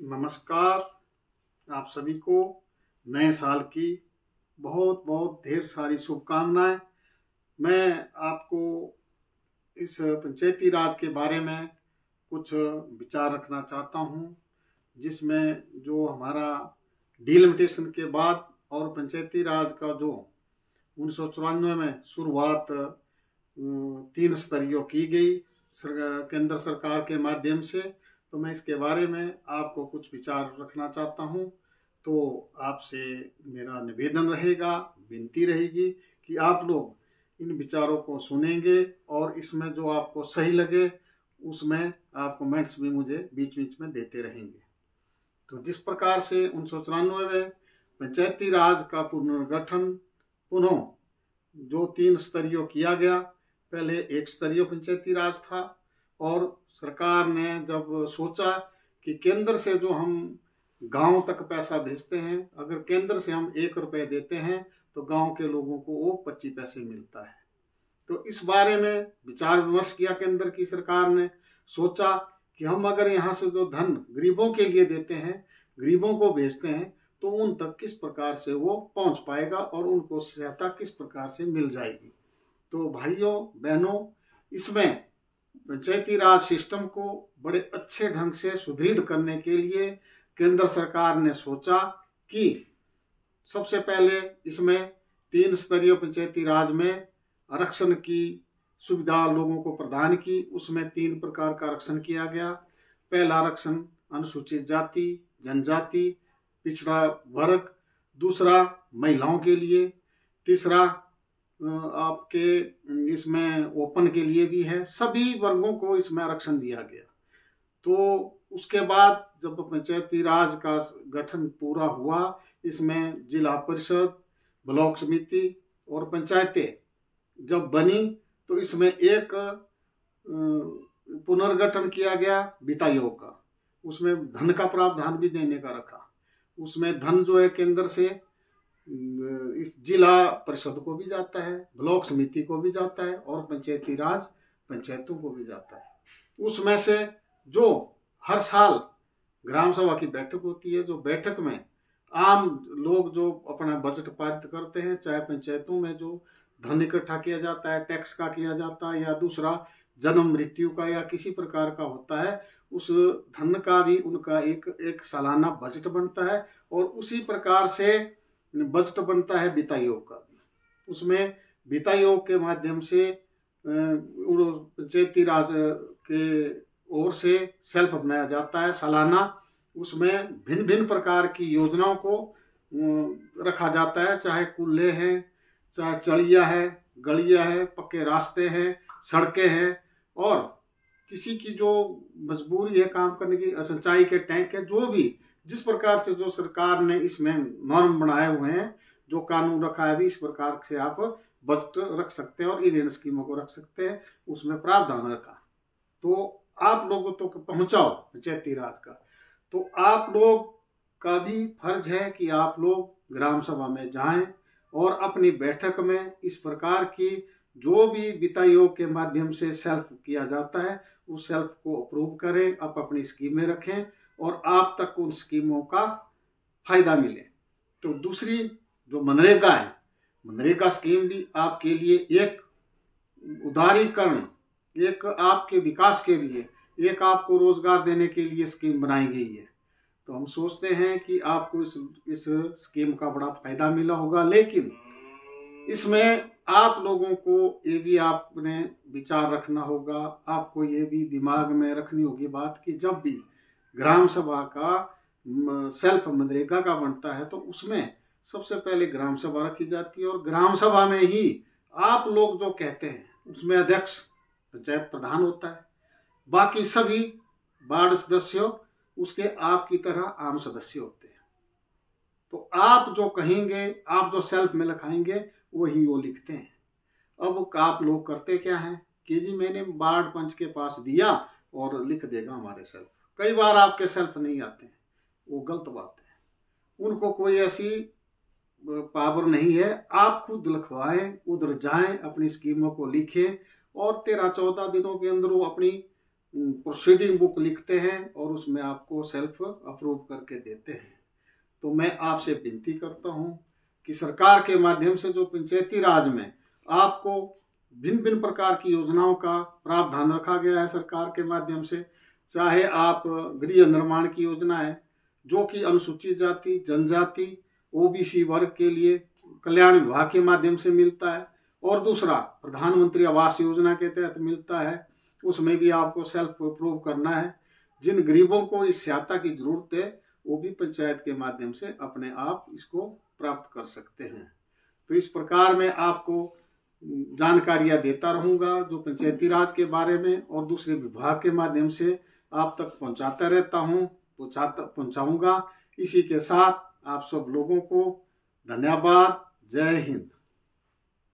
नमस्कार। आप सभी को नए साल की बहुत बहुत ढेर सारी शुभकामनाएं। मैं आपको इस पंचायती राज के बारे में कुछ विचार रखना चाहता हूं, जिसमें जो हमारा डिलिमिटेशन के बाद और पंचायती राज का जो 1994 में शुरुआत 3 स्तरीय की गई केंद्र सरकार के माध्यम से, तो मैं इसके बारे में आपको कुछ विचार रखना चाहता हूं। तो आपसे मेरा निवेदन रहेगा, विनती रहेगी कि आप लोग इन विचारों को सुनेंगे और इसमें जो आपको सही लगे उसमें आप कमेंट्स भी मुझे बीच बीच में देते रहेंगे। तो जिस प्रकार से 1994 में पंचायती राज का पुनर्गठन पुनः जो 3 स्तरीय किया गया, पहले 1 स्तरीय पंचायती राज था और सरकार ने जब सोचा कि केंद्र से जो हम गांव तक पैसा भेजते हैं, अगर केंद्र से हम 1 रुपये देते हैं तो गांव के लोगों को वो 25 पैसे मिलता है। तो इस बारे में विचार विमर्श किया। केंद्र की सरकार ने सोचा कि हम अगर यहाँ से जो धन गरीबों के लिए देते हैं, गरीबों को भेजते हैं, तो उन तक किस प्रकार से वो पहुंच पाएगा और उनको सहायता किस प्रकार से मिल जाएगी। तो भाइयों बहनों, इसमें पंचायती राज सिस्टम को बड़े अच्छे ढंग से सुदृढ़ करने के लिए केंद्र सरकार ने सोचा कि सबसे पहले इसमें 3 स्तरीय पंचायती राज में आरक्षण की सुविधा लोगों को प्रदान की। उसमें 3 प्रकार का आरक्षण किया गया। पहला आरक्षण अनुसूचित जाति, जनजाति, पिछड़ा वर्ग, दूसरा महिलाओं के लिए, तीसरा आपके इसमें ओपन के लिए भी है। सभी वर्गों को इसमें आरक्षण दिया गया। तो उसके बाद जब पंचायती राज का गठन पूरा हुआ, इसमें जिला परिषद, ब्लॉक समिति और पंचायतें जब बनी, तो इसमें एक पुनर्गठन किया गया वित्त आयोग का। उसमें धन का प्रावधान भी देने का रखा। उसमें धन जो है केंद्र से इस जिला परिषद को भी जाता है, ब्लॉक समिति को भी जाता है और पंचायती राज पंचायतों को भी जाता है। उसमें से जो हर साल ग्राम सभा की बैठक होती है, जो बैठक में आम लोग जो अपना बजट पारित करते हैं, चाहे पंचायतों में जो धन इकट्ठा किया जाता है, टैक्स का किया जाता है या दूसरा जन्म मृत्यु का या किसी प्रकार का होता है, उस धन का भी उनका एक सालाना बजट बनता है। और उसी प्रकार से बजट बनता है वित्त आयोग का भी। उसमें वित्त आयोग के माध्यम से पंचायती राज के ओर से सेल्फ बनाया जाता है सालाना। उसमें भिन्न भिन्न प्रकार की योजनाओं को रखा जाता है, चाहे कुल्ले हैं, चाहे चढ़िया है, गलिया है, पक्के रास्ते हैं, सड़कें हैं, और किसी की जो मजबूरी है काम करने की, सिंचाई के टैंक है, जो भी जिस प्रकार से जो सरकार ने इसमें नॉर्म बनाए हुए हैं, जो कानून रखा है, भी इस प्रकार से आप बजट रख सकते हैं और इन स्कीमों को रख सकते हैं। उसमें प्रावधान रखा। तो आप लोगों तो पहुंचाओ पंचायती राज का। तो आप लोग का भी फर्ज है कि आप लोग ग्राम सभा में जाएं और अपनी बैठक में इस प्रकार की जो भी वित्त आयोग के माध्यम से सेल्फ किया जाता है, उस सेल्फ को अप्रूव करें, आप अपनी स्कीमें रखें और आप तक उन स्कीमों का फायदा मिले। तो दूसरी जो मनरेगा है, मनरेगा स्कीम भी आपके लिए एक उदारीकरण, एक आपके विकास के लिए, एक आपको रोजगार देने के लिए स्कीम बनाई गई है। तो हम सोचते हैं कि आपको इस स्कीम का बड़ा फायदा मिला होगा। लेकिन इसमें आप लोगों को ये भी आपने विचार रखना होगा, आपको ये भी दिमाग में रखनी होगी बात कि जब भी ग्राम सभा का सेल्फ मनरेगा का बनता है, तो उसमें सबसे पहले ग्राम सभा रखी जाती है और ग्राम सभा में ही आप लोग जो कहते हैं, उसमें अध्यक्ष पंचायत प्रधान होता है, बाकी सभी वार्ड सदस्य उसके आपकी तरह आम सदस्य होते हैं। तो आप जो कहेंगे, आप जो सेल्फ में लिखाएंगे, वही वो लिखते हैं। अब आप लोग करते क्या हैं कि जी मैंने वार्ड पंच के पास दिया और लिख देगा हमारे सेल्फ। कई बार आपके सेल्फ नहीं आते हैं, वो गलत बात है। उनको कोई ऐसी पावर नहीं है। आप खुद लिखवाएं, उधर जाएं, अपनी स्कीमों को लिखें और 13-14 दिनों के अंदर वो अपनी प्रोसीडिंग बुक लिखते हैं और उसमें आपको सेल्फ अप्रूव करके देते हैं। तो मैं आपसे विनती करता हूं कि सरकार के माध्यम से जो पंचायती राज में आपको भिन्न भिन्न प्रकार की योजनाओं का प्रावधान रखा गया है सरकार के माध्यम से, चाहे आप गृह निर्माण की योजना है जो कि अनुसूचित जाति, जनजाति, ओबीसी वर्ग के लिए कल्याण विभाग के माध्यम से मिलता है, और दूसरा प्रधानमंत्री आवास योजना के तहत मिलता है, उसमें भी आपको सेल्फ अप्रूव करना है। जिन गरीबों को इस सहायता की जरूरत है वो भी पंचायत के माध्यम से अपने आप इसको प्राप्त कर सकते हैं। तो इस प्रकार मैं आपको जानकारियां देता रहूंगा जो पंचायती राज के बारे में, और दूसरे विभाग के माध्यम से आप तक पहुंचाता रहता हूं, पहुंचाऊंगा। इसी के साथ आप सब लोगों को धन्यवाद। जय हिंद।